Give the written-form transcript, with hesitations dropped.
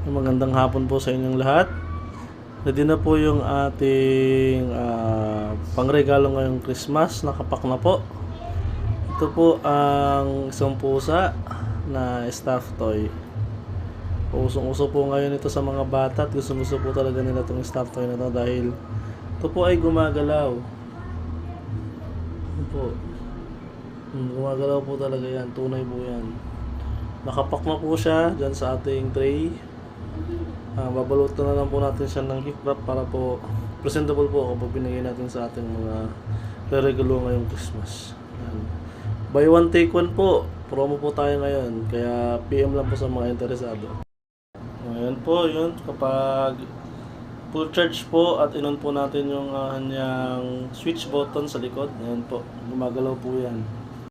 Magandang hapon po sa inyong lahat. Ready na po yung ating pangregalo ngayong Christmas. Nakapak na po. Ito po ang isang pusa na stuffed toy. Usong-uso po ngayon ito sa mga bata at gusto po talaga nila itong stuffed toy na ito dahil ito po ay gumagalaw. Ito po. Gumagalaw po talaga yan. Tunay po yan. Nakapak na po siya dyan sa ating tray. Babalutan na lang po natin siya ng gift wrap para po presentable po kapag binigay natin sa ating mga re-regalo ngayong Christmas. Ayan. Buy one take one po. Promo po tayo ngayon. Kaya PM lang po sa mga interesado. Ayan po, yun. Kapag full charge po at inon po natin yung kanyang switch button sa likod. Ayan po. Gumagalaw po yan.